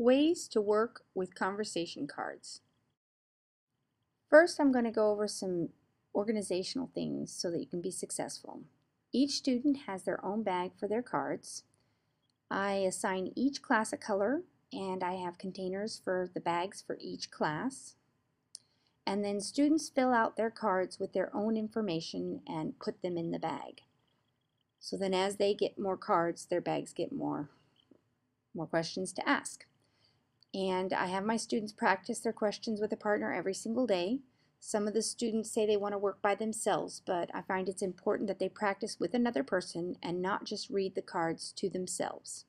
Ways to work with conversation cards. First, I'm going to go over some organizational things so that you can be successful. Each student has their own bag for their cards. I assign each class a color, and I have containers for the bags for each class. And then students fill out their cards with their own information and put them in the bag. So then as they get more cards, their bags get more questions to ask. And I have my students practice their questions with a partner every single day. Some of the students say they want to work by themselves, but I find it's important that they practice with another person and not just read the cards to themselves.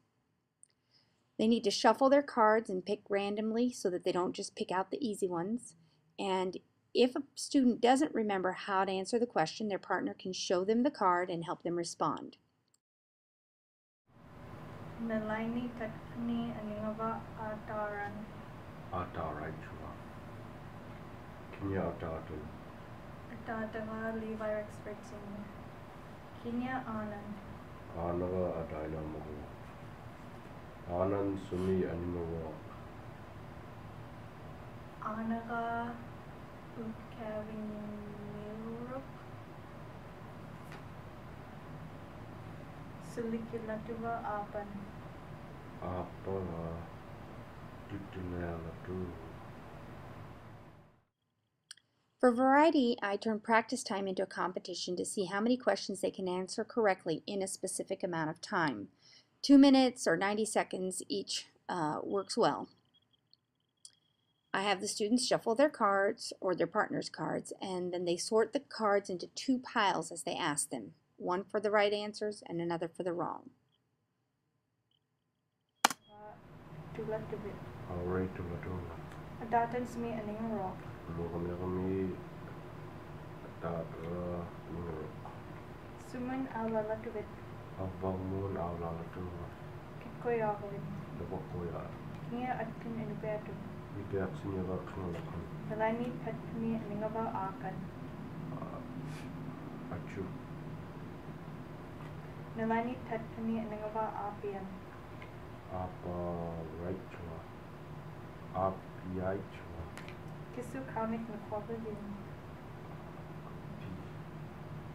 They need to shuffle their cards and pick randomly so that they don't just pick out the easy ones. And if a student doesn't remember how to answer the question, their partner can show them the card and help them respond. Nalaini takni aningava ataran. Atarai chua. Kinya atatan. Atataga Levi expecting. Kinya Anand. Anaga adaina mahu. Anand sumi animawa. Anaga Kevin Milrup. Sulikilatuva Apan. Apa titinelatu. For variety, I turn practice time into a competition to see how many questions they can answer correctly in a specific amount of time. 2 minutes or 90 seconds each works well. I have the students shuffle their cards or their partner's cards, and then they sort the cards into 2 piles as they ask them. One for the right answers and another for the wrong. Tulatubit. Alright tulatu. Adatans me aning rock. Kami atara ningro. Suman alalatubit. Avamun awlalatu. Kikoyahawin. Dabakoya. Kinya atkin inubetu. Ipiak sinyaga knalakan. Nalaini patni aningava akan. Achu. Nalaini tatni aningava apian. Apa right chua. Apiai chua. Kisu kaunik nakwabavin.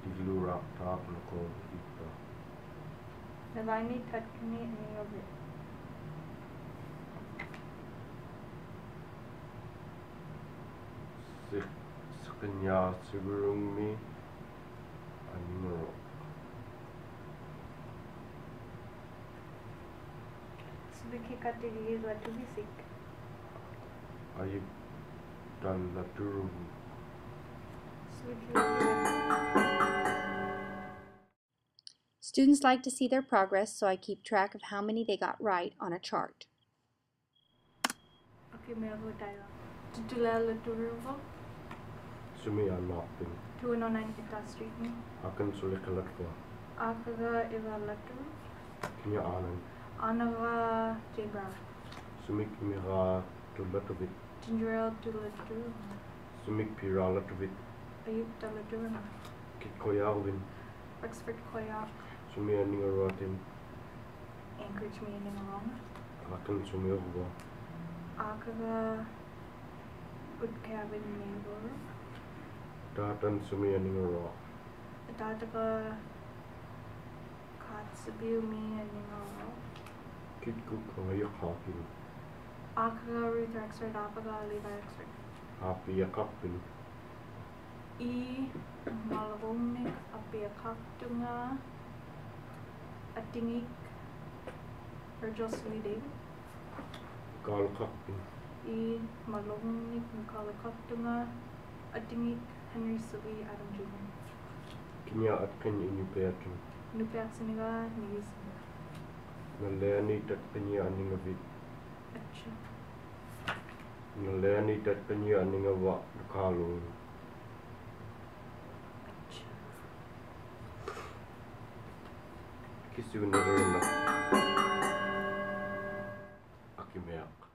Dilurak tak nako kita. Nalaini tatni aningavit. Sekenya sigurung mi animero. Subiki katigi latuvisik. Ayub dan laturu. Subiki latuvisik. Students like to see their progress, so I keep track of how many they got right on a chart. Okay, mevo tayo. Tutula laturuvo. Sumi anapin. 209 Kita Street ni. Akan sulikalat ko. Akaga Eva Laturuv. Kinya anan. Anaga J. Brown. Sumik mira tulatubit. Gingerel Tulaturuv. Sumik pira latubit. Ayub Talaturuv. Kikoyawin. Oxford Koyak. Sumi aningarotin. Anchorage meaning wrong. Akan sumi uwa. Akaga Udkavin Neighbor. Datan sumi aningaro. Adataga Katsubu me and Ningaro. Kitku kaya hakin. Akaga Ruth Rexford. Apaga Levi Rexford. Api yakapin. I Malavomnik Apiakaktunga Atingik Virgil Sully David. Kalkapin. I Malavomnik Makalakaktunga Atingik Henry Sully Adam Jr. Kinya atkan inupeatin. Nupiat Siniga Nigis Nalani tatpanya aningavit. Acha Nalani tatpanya aningawa kalung. Acha Kisu nagarana. Akimeak.